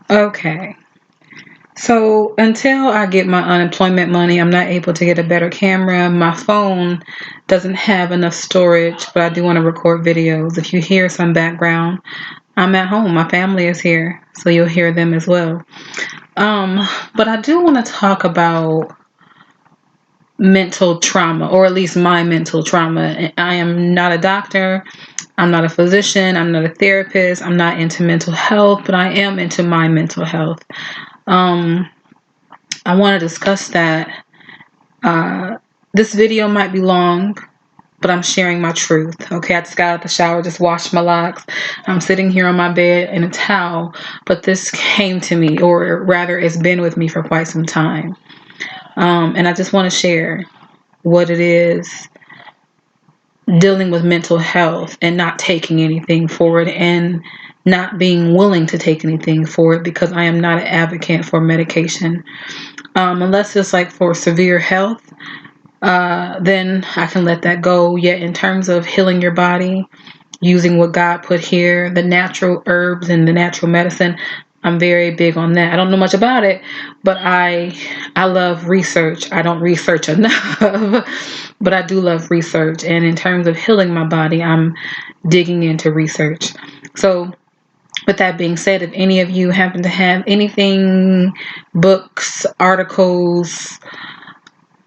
Okay. So until I get my unemployment money, I'm not able to get a better camera. My phone doesn't have enough storage, but I do want to record videos. If you hear some background, I'm at home. My family is here, so you'll hear them as well. Um, but I do want to talk about mental trauma, or at least my mental trauma. I am not a doctor. I'm not a physician. I'm not a therapist. I'm not into mental health, but I am into my mental health. Um, I want to discuss that. This video might be long, but I'm sharing my truth. Okay, I just got out of the shower, just washed my locks. I'm sitting here on my bed in a towel, but this came to me, or rather, it's been with me for quite some time. And I just want to share what it is dealing with mental health and not taking anything for it and not being willing to take anything for it because I am not an advocate for medication. Unless it's like for severe health, then I can let that go. Yet, in terms of healing your body, using what God put here, the natural herbs and the natural medicine, I'm very big on that. I don't know much about it, but I love research. I don't research enough, but I do love research. And in terms of healing my body, I'm digging into research. So, with that being said, if any of you happen to have anything, books, articles,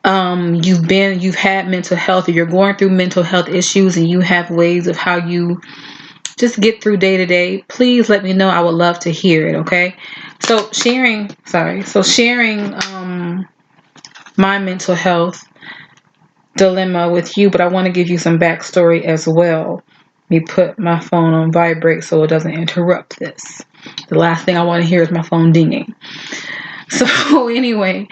you've had mental health, or you're going through mental health issues and you have ways of how you just get through day to day, please let me know. I would love to hear it. Okay. So sharing my mental health dilemma with you, but I want to give you some backstory as well. Let me put my phone on vibrate so it doesn't interrupt this. The last thing I want to hear is my phone dinging. So anyway,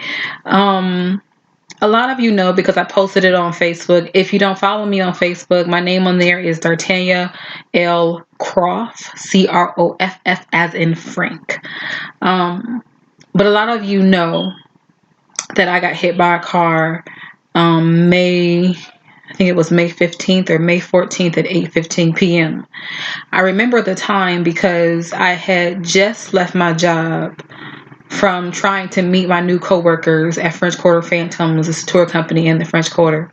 a lot of you know because I posted it on Facebook. If you don't follow me on Facebook, my name on there is Dartania L. Croft, Croff, as in Frank. But a lot of you know that I got hit by a car I think it was May 15th or May 14th at 8:15 p.m. I remember the time because I had just left my job from trying to meet my new coworkers at French Quarter Phantoms, this tour company in the French Quarter.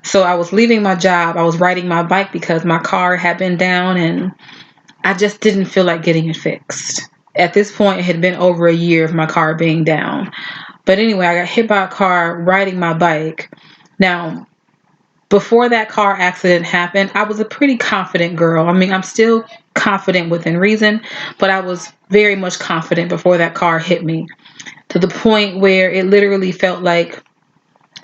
So I was leaving my job. I was riding my bike because my car had been down and I just didn't feel like getting it fixed. At this point, it had been over a year of my car being down. But anyway, I got hit by a car riding my bike. Now, before that car accident happened, I was a pretty confident girl. I mean, I'm still confident within reason, but I was very much confident before that car hit me, to the point where it literally felt like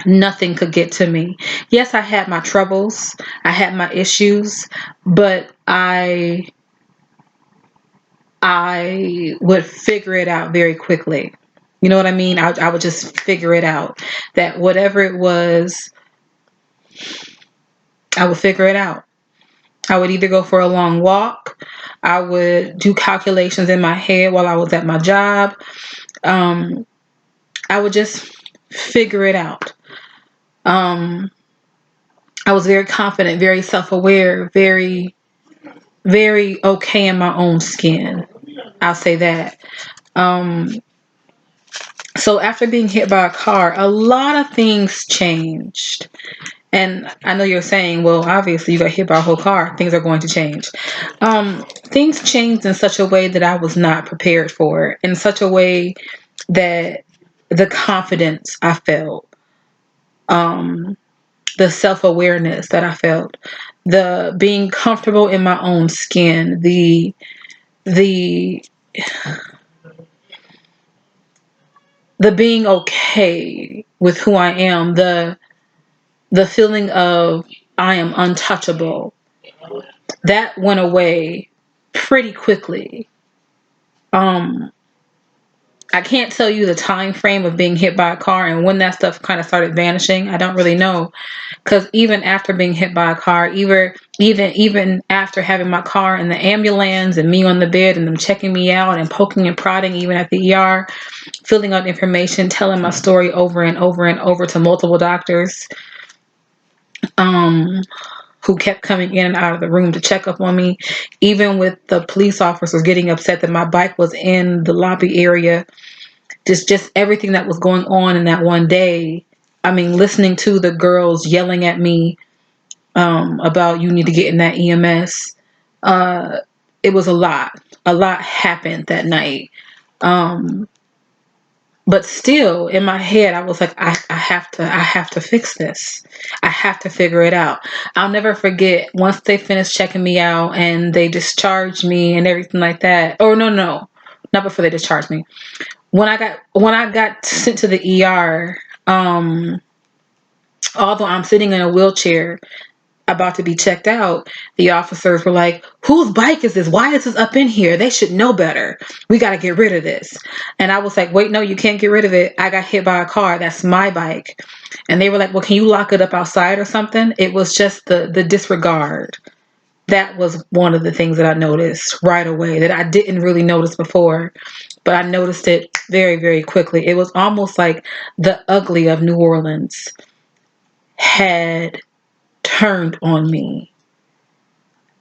nothing could get to me. Yes, I had my troubles, I had my issues, but I would figure it out very quickly. You know what I mean? I would just figure it out. That whatever it was, I would figure it out. I would either go for a long walk. I would do calculations in my head while I was at my job. Um, I would just figure it out. Um, I was very confident, very self-aware, very, very okay in my own skin. I'll say that. Um, so after being hit by a car, a lot of things changed. And I know you're saying, well, obviously you got hit by a whole car. Things are going to change. Things changed in such a way that I was not prepared for, in such a way that the confidence I felt, um, the self-awareness that I felt, the being comfortable in my own skin, the the being okay with who I am, the feeling of I am untouchable, that went away pretty quickly. Um, I can't tell you the time frame of being hit by a car and when that stuff kind of started vanishing. I don't really know, because even after being hit by a car, even after having my car in the ambulance and me on the bed and them checking me out and poking and prodding, even at the ER, filling out information, telling my story over and over and over to multiple doctors. Um, who kept coming in and out of the room to check up on me, even with the police officers getting upset that my bike was in the lobby area. Just everything that was going on in that one day. I mean, listening to the girls yelling at me about you need to get in that EMS. It was a lot. A lot happened that night. Um, but still, in my head, I was like, I have to fix this. I have to figure it out. I'll never forget once they finished checking me out and they discharged me and everything like that. Or no, not before they discharged me. When I got sent to the ER, although I'm sitting in a wheelchair about to be checked out, the officers were like, whose bike is this? Why is this up in here? They should know better. We got to get rid of this. And I was like, wait, no, you can't get rid of it. I got hit by a car. That's my bike. And they were like, well, can you lock it up outside or something? It was just the disregard. That was one of the things that I noticed right away that I didn't really notice before, but I noticed it very, very quickly. It was almost like the ugly of New Orleans had turned on me.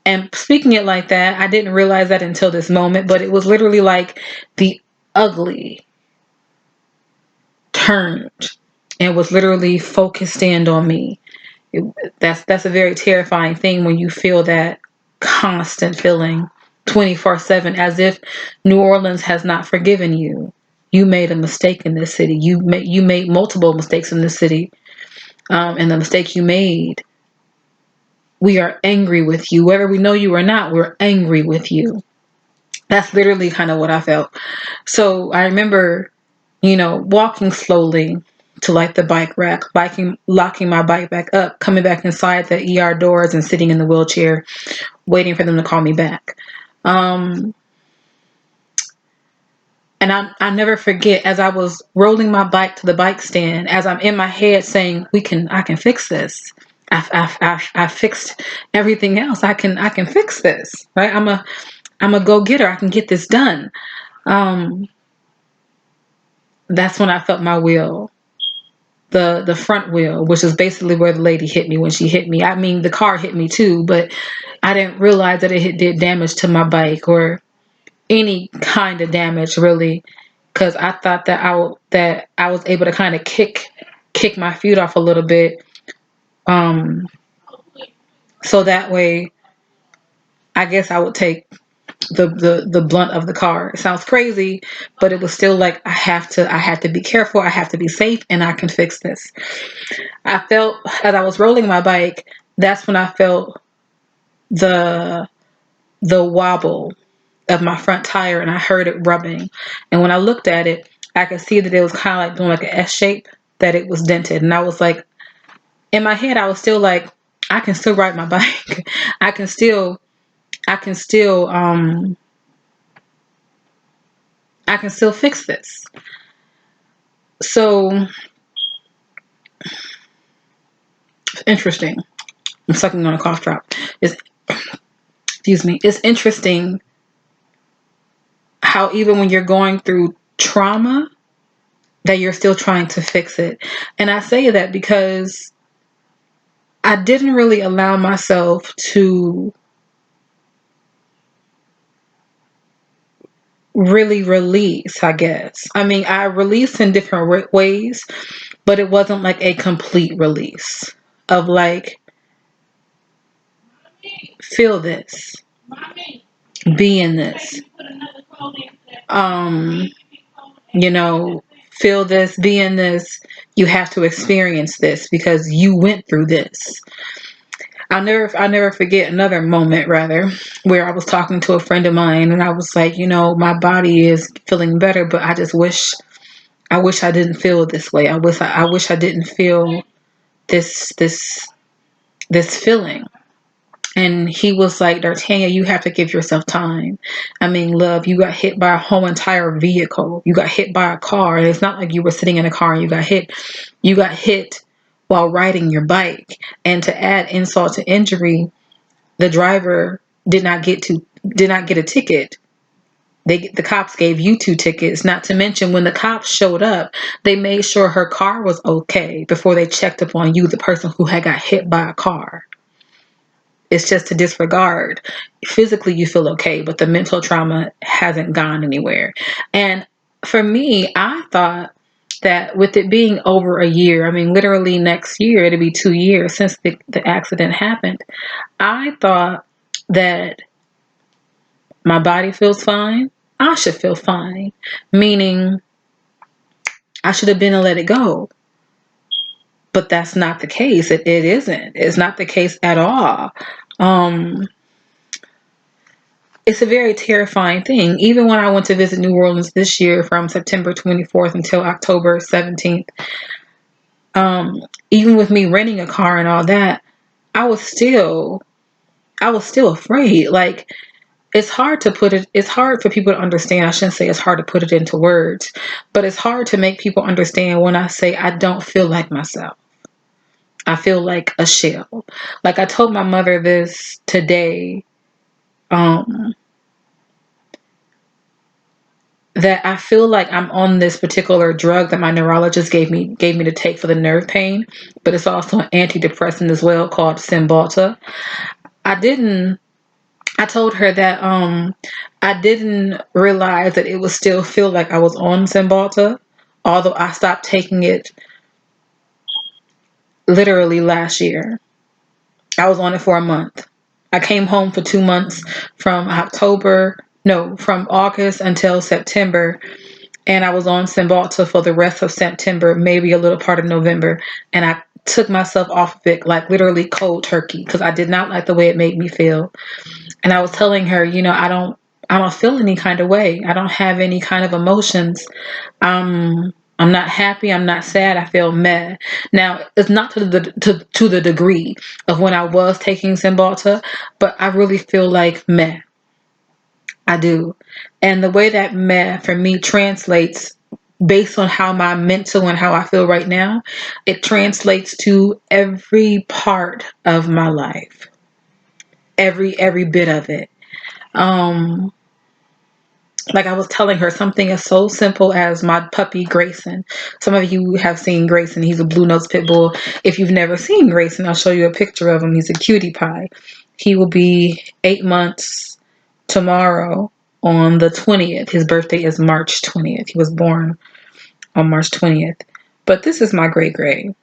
And speaking it like that, I didn't realize that until this moment, but it was literally like the ugly turned and was literally focused in on me. That's a very terrifying thing when you feel that constant feeling 24/7, as if New Orleans has not forgiven you. You made a mistake in this city. You made multiple mistakes in this city, and the mistake you made, we are angry with you. Whether we know you or not, we're angry with you. That's literally kind of what I felt. So I remember, walking slowly to like the bike rack, locking my bike back up, coming back inside the ER doors and sitting in the wheelchair, waiting for them to call me back. And I never forget, as I was rolling my bike to the bike stand, as I'm in my head saying, I can fix this. I fixed everything else. I can fix this, right? I'm a go-getter. I can get this done. That's when I felt my wheel, the front wheel, which is basically where the lady hit me when she hit me. I mean, the car hit me too, but I didn't realize that it did damage to my bike or any kind of damage really, because I thought that I was able to kind of kick my feet off a little bit, so that way I guess I would take the blunt of the car. It sounds crazy, but it was still like I had to be careful, I have to be safe, and I can fix this. I felt as I was rolling my bike, that's when I felt the wobble of my front tire, and I heard it rubbing. And when I looked at it, I could see that it was kind of like doing like an S shape, that it was dented. And I was like, in my head, I was still like, I can still ride my bike. I can still, I can still, I can still fix this. So interesting. I'm sucking on a cough drop. It's, excuse me. It's interesting how even when you're going through trauma, that you're still trying to fix it. And I say that because I didn't really allow myself to really release, I guess. I mean, I released in different ways, but it wasn't like a complete release of like, feel this, be in this, um, you know, feel this, be in this. You have to experience this because you went through this. I'll never forget another moment rather where I was talking to a friend of mine and I was like, my body is feeling better, but I wish I didn't feel this way. I wish I didn't feel this feeling. And he was like, D'Artagnan, you have to give yourself time. I mean, love, you got hit by a whole entire vehicle. You got hit by a car. And it's not like you were sitting in a car and you got hit. You got hit while riding your bike. And to add insult to injury, the driver did not get a ticket. The cops gave you 2 tickets. Not to mention, when the cops showed up, they made sure her car was okay before they checked up on you, the person who had got hit by a car. It's just to disregard. Physically, you feel okay, but the mental trauma hasn't gone anywhere. And for me, I thought that with it being over a year, I mean, literally next year, it'll be 2 years since the accident happened. I thought that my body feels fine. I should feel fine, meaning I should have been and let it go. But that's not the case. It isn't. It's not the case at all. Um, it's a very terrifying thing. Even when I went to visit New Orleans this year from September 24th until October 17th, um, even with me renting a car and all that, I was still afraid. Like, it's hard for people to understand. I shouldn't say it's hard to put it into words, but it's hard to make people understand when I say I don't feel like myself. I feel like a shell. Like I told my mother this today, um, that I feel like I'm on this particular drug that my neurologist gave me to take for the nerve pain, but it's also an antidepressant as well called Cymbalta. I didn't I told her that I didn't realize that it would still feel like I was on Cymbalta, although I stopped taking it literally last year. I was on it for a month. I came home for 2 months from from August until September, and I was on Cymbalta for the rest of September, maybe a little part of November, and I took myself off of it like literally cold turkey because I did not like the way it made me feel. And I was telling her, I don't feel any kind of way. I don't have any kind of emotions. I'm not happy. I'm not sad. I feel meh. Now, it's not to the degree of when I was taking Cymbalta, but I really feel like meh. I do. And the way that meh for me translates based on how my mental and how I feel right now, it translates to every part of my life. Every bit of it. Um like I was telling her, something as so simple as my puppy Greysun. Some of you have seen Greysun. He's a blue nose pit bull. If you've never seen Greysun, I'll show you a picture of him. He's a cutie pie. He will be 8 months tomorrow on the 20th. His birthday is March 20th. He was born on March 20th. But this is my gray.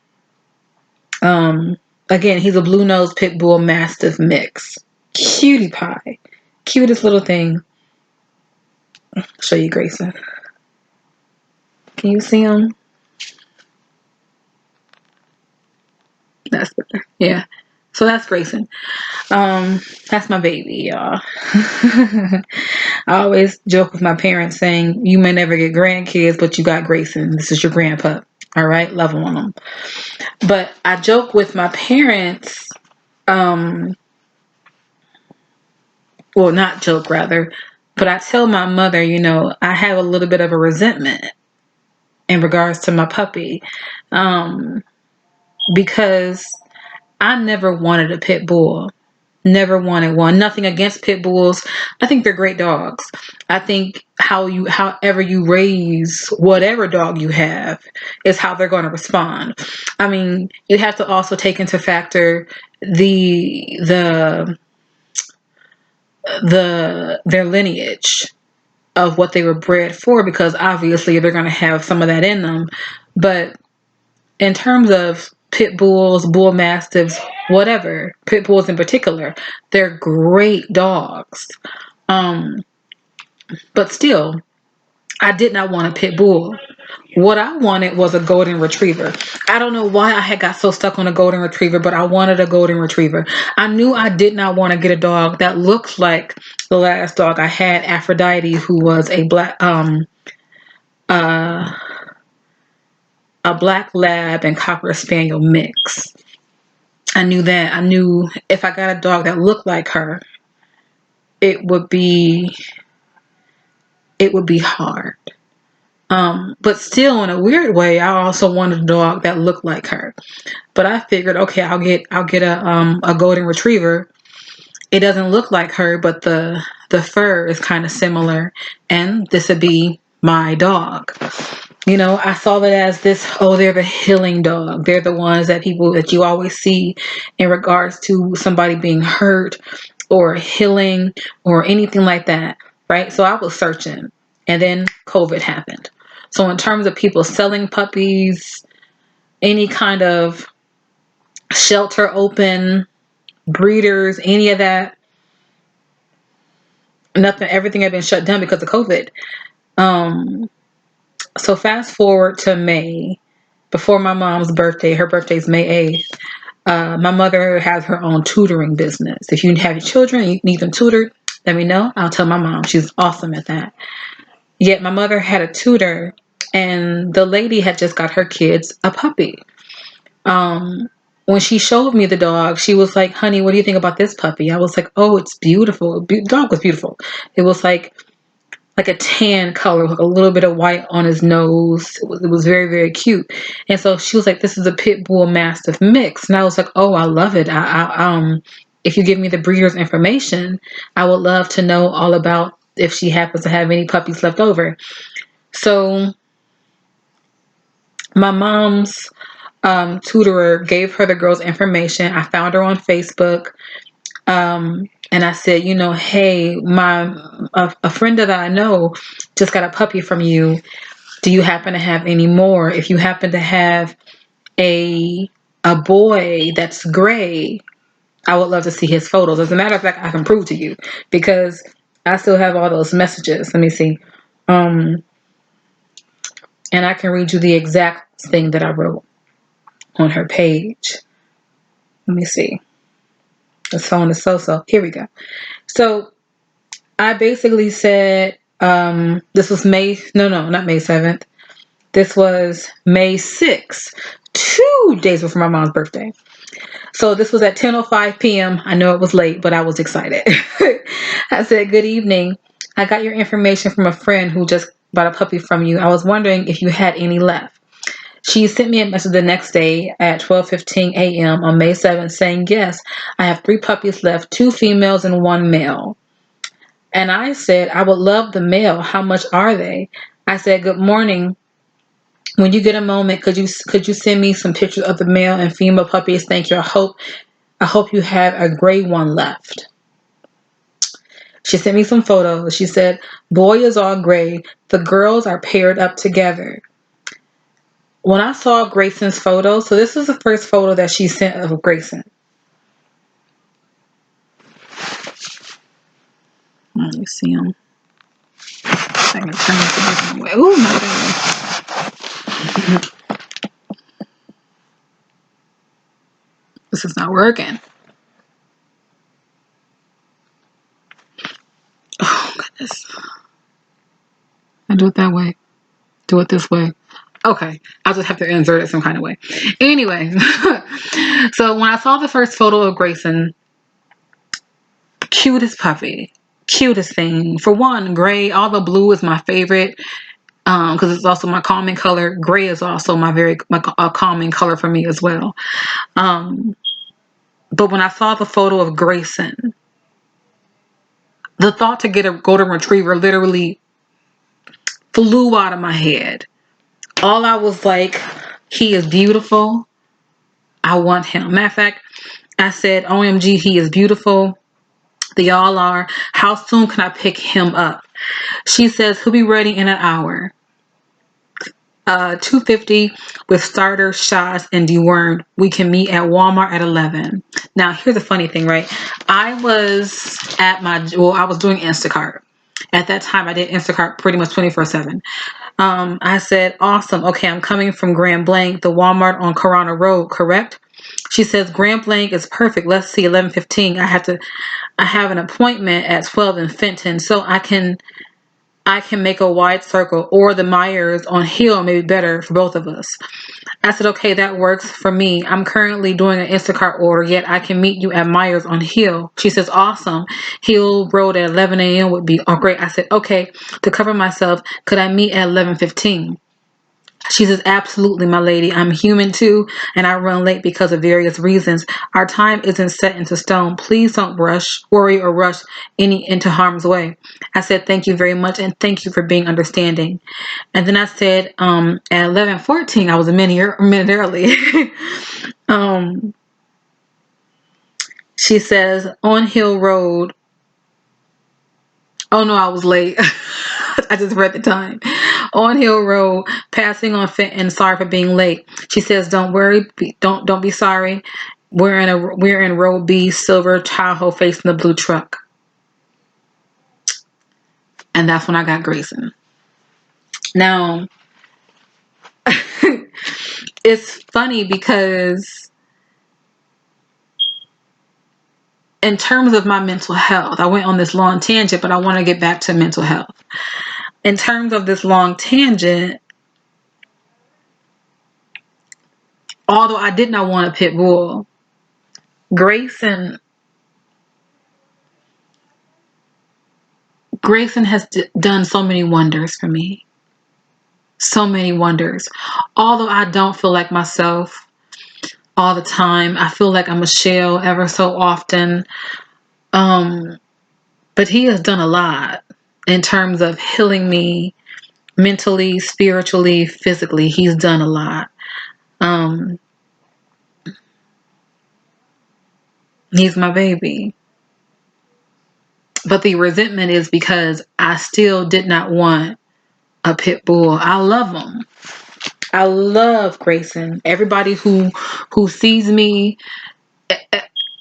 Um, Again, he's a blue nose pit bull mastiff mix. Cutie pie. Cutest little thing. I'll show you Greysun. Can you see him? That's yeah. So that's Greysun. That's my baby, y'all. I always joke with my parents saying, "You may never get grandkids, but you got Greysun. This is your grandpa. All right, love on them." But I joke with my parents. Well, not joke rather, but I tell my mother, I have a little bit of a resentment in regards to my puppy, because I never wanted a pit bull. Never wanted one. Nothing against pit bulls. I think they're great dogs. I think however you raise whatever dog you have is how they're going to respond. I mean, you have to also take into factor the their lineage of what they were bred for, because obviously they're going to have some of that in them. But in terms of pit bulls, bull mastiffs, whatever, pit bulls in particular, they're great dogs. Um, but still, I did not want a pit bull. What I wanted was a golden retriever. I don't know why I had got so stuck on a golden retriever, but I wanted a golden retriever. I knew I did not want to get a dog that looked like the last dog I had, Aphrodite, who was uh, a black lab and cocker spaniel mix. I knew that. I knew if I got a dog that looked like her, it would be hard. But still, in a weird way, I also wanted a dog that looked like her. But I figured, okay, I'll get a golden retriever. It doesn't look like her, but the fur is kind of similar, and this would be my dog. I saw it as this, oh, they're the healing dog. They're the ones that you always see in regards to somebody being hurt or healing or anything like that, right? So I was searching, and then COVID happened. So in terms of people selling puppies, any kind of shelter open, breeders, any of that, nothing, everything had been shut down because of COVID. So fast forward to May, before my mom's birthday. Her birthday's May 8th. My mother has her own tutoring business. If you have children and you need them tutored, let me know. I'll tell my mom. She's awesome at that. Yet my mother had a tutor, and the lady had just got her kids a puppy. When she showed me the dog, she was like, "Honey, what do you think about this puppy?" I was like, "Oh, it's beautiful." The dog was beautiful. It was like a tan color with a little bit of white on his nose. It was very, very cute. And so she was like, "This is a pit bull mastiff mix." And I was like, "Oh, I love it. If you give me the breeder's information, I would love to know all about if she happens to have any puppies left over." So my mom's tutorer gave her the girl's information. I found her on Facebook. And I said, "Hey, a friend that I know just got a puppy from you. Do you happen to have any more? If you happen to have a boy that's gray, I would love to see his photos. As a matter of fact, I can prove to you because I still have all those messages. Let me see. And I can read you the exact thing that I wrote on her page. Let me see. This phone is so. Here we go. So I basically said, this was not May 7th. This was May 6th, 2 days before my mom's birthday. So this was at 10:05 p.m. I know it was late, but I was excited. I said, "Good evening. I got your information from a friend who just bought a puppy from you. I was wondering if you had any left." She sent me a message the next day at 12:15 a.m. on May 7th saying, "Yes, I have 3 puppies left, 2 females and 1 male." And I said, "I would love the male. How much are they?" I said, "Good morning. When you get a moment, could you send me some pictures of the male and female puppies? Thank you. I hope you have a gray one left." She sent me some photos. She said, "Boy is all gray. The girls are paired up together." When I saw Greyson's photo, so this was the first photo that she sent of Greysun. Let me see him. I can turn this a different way. Ooh, my goodness. This is not working. Oh, goodness. I do it that way. Do it this way. Okay, I'll just have to insert it some kind of way. Anyway, so when I saw the first photo of Greysun, cutest puppy, cutest thing. For one, gray. Although blue is my favorite, because it's also my calming color. Gray is also my calming color for me as well. But when I saw the photo of Greysun, the thought to get a golden retriever literally flew out of my head. All I was like, he is beautiful. I want him. Matter of fact, I said, "OMG, he is beautiful. The y'all are. How soon can I pick him up?" She says, "He'll be ready in an hour. 250 with starter shots and dewormed. We can meet at Walmart at 11. Now, here's the funny thing, right? I was doing Instacart. At that time, I did Instacart pretty much 24/7. I said, "Awesome. Okay, I'm coming from Grand Blanc, the Walmart on Corona Road, correct?" She says, "Grand Blanc is perfect. Let's see, 11:15. I have an appointment at 12 in Fenton, so I can make a wide circle, or the Myers on Hill may be better for both of us." I said, "Okay, that works for me. I'm currently doing an Instacart order, yet I can meet you at Myers on Hill." She says, "Awesome. Hill Road at 11 a.m. would be great." I said, "Okay, to cover myself, could I meet at 11:15? She says, absolutely, my lady. I'm human too, and I run late because of various reasons. Our time isn't set into stone. Please don't worry, or rush any into harm's way. I said, thank you very much, and thank you for being understanding. And then I said, at 11:14, I was a minute early. She says, on Hill Road. Oh no, I was late. I just read the time. On Hill Road, passing on Fenton. Sorry for being late. She says, "Don't worry. Don't be sorry. We're in row B, silver Tahoe facing the blue truck." And that's when I got Greysun. Now, it's funny because in terms of my mental health, I went on this long tangent, but I want to get back to mental health. In terms of this long tangent, although I did not want a pit bull, Greysun has done so many wonders for me. So many wonders. Although I don't feel like myself all the time, I feel like I'm a shell ever so often. But he has done a lot in terms of healing me mentally, spiritually, physically. He's done a lot. He's my baby. But the resentment is because I still did not want a pit bull. I love him. I love Greysun. Everybody who sees me,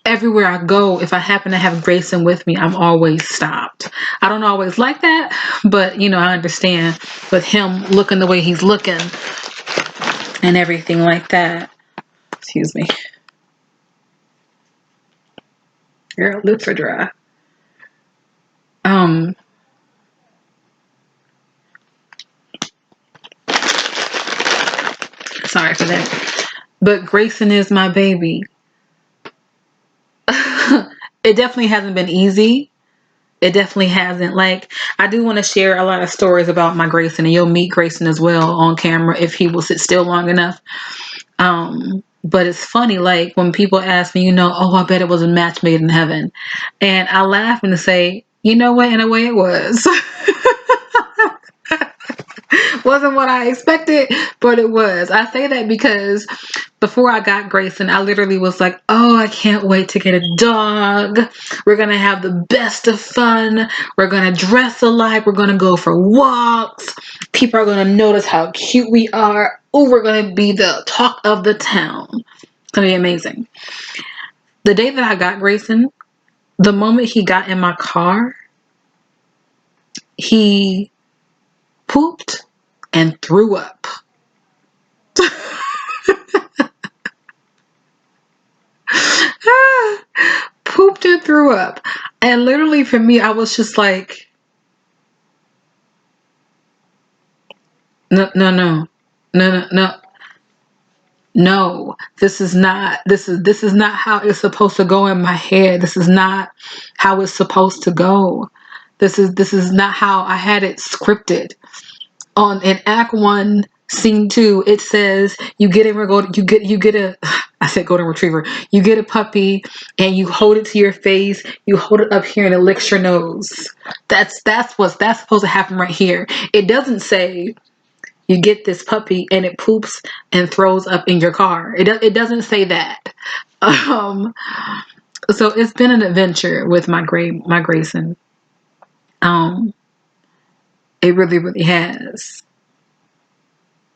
everywhere I go, if I happen to have Greysun with me, I'm always stopped. I don't always like that, but I understand with him looking the way he's looking and everything like that. Excuse me. Girl, lips are dry. Sorry for that. But Greysun is my baby. It definitely hasn't been easy. It definitely hasn't. Like, I do want to share a lot of stories about my Greysun, and you'll meet Greysun as well on camera if he will sit still long enough. But it's funny, like when people ask me, oh, I bet it was a match made in heaven. And I laugh and say, you know what? In a way it was. Wasn't what I expected, but it was. I say that because before I got Greysun, I literally was like, oh, I can't wait to get a dog. We're going to have the best of fun. We're going to dress alike. We're going to go for walks. People are going to notice how cute we are. Oh, we're going to be the talk of the town. It's going to be amazing. The day that I got Greysun, the moment he got in my car, he pooped and threw up. Pooped and threw up. And literally for me, I was just like, no, no, no, no, no, no. No, this is not how it's supposed to go in my head. This is not how it's supposed to go. This is not how I had it scripted. In Act 1, Scene 2, it says you get a I said golden retriever. You get a puppy and you hold it to your face. You hold it up here and it licks your nose. That's supposed to happen right here. It doesn't say you get this puppy and it poops and throws up in your car. It doesn't say that. So it's been an adventure with my Greysun. It really, really has.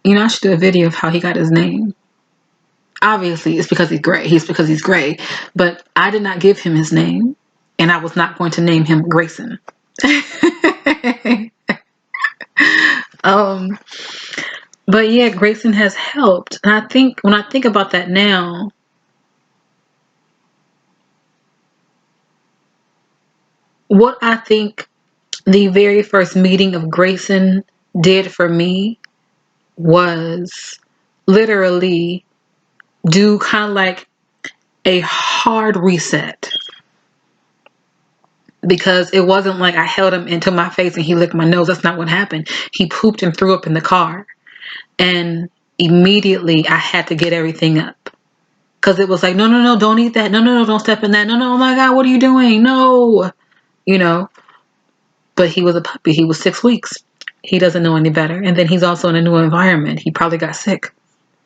I should do a video of how he got his name. Obviously, it's because he's gray. Because he's gray. But I did not give him his name, and I was not going to name him Greysun. But yeah, Greysun has helped. And I think when I think about that now, what I think the very first meeting of Greysun did for me was literally do kind of like a hard reset. Because it wasn't like I held him into my face and he licked my nose. That's not what happened. He pooped and threw up in the car. And immediately I had to get everything up. Because it was like, no, no, no, don't eat that. No, no, no, don't step in that. No, no, oh my God, what are you doing? No. You know, but he was a puppy. He was 6 weeks. He doesn't know any better. And then he's also in a new environment. He probably got sick.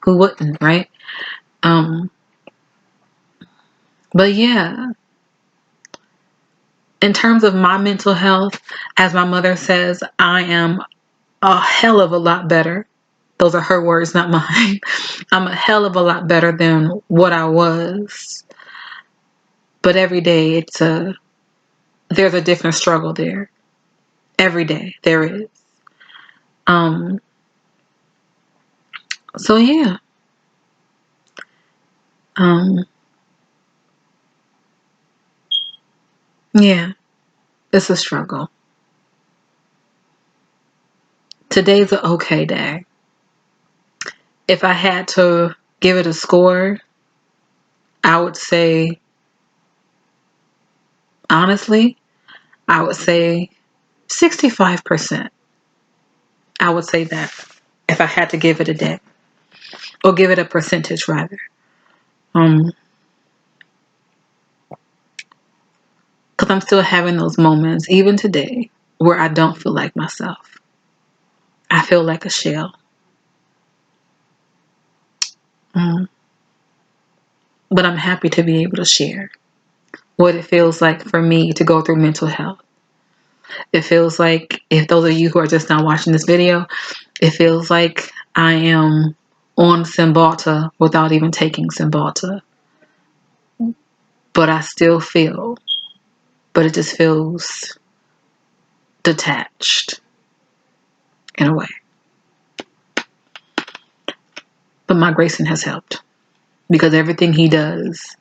Who wouldn't, right? But yeah, in terms of my mental health, as my mother says, I am a hell of a lot better. Those are her words, not mine. I'm a hell of a lot better than what I was. But every day there's a different struggle there. Every day there is. So yeah. Yeah, it's a struggle. Today's an okay day. If I had to give it a score, I would say, honestly, I would say 65%. I would say that if I had to give it a day, or give it a percentage rather. Because I'm still having those moments, even today, where I don't feel like myself. I feel like a shell. But I'm happy to be able to share what it feels like for me to go through mental health. It feels like, if those of you who are just now watching this video, it feels like I am on Cymbalta without even taking Cymbalta. But I still feel, but it just feels detached in a way. But my Greysun has helped, because everything he does,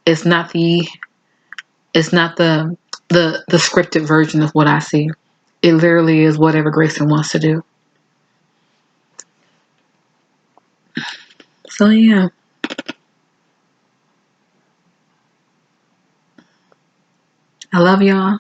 it's not the the scripted version of what I see. It literally is whatever Greysun wants to do. So yeah. I love y'all.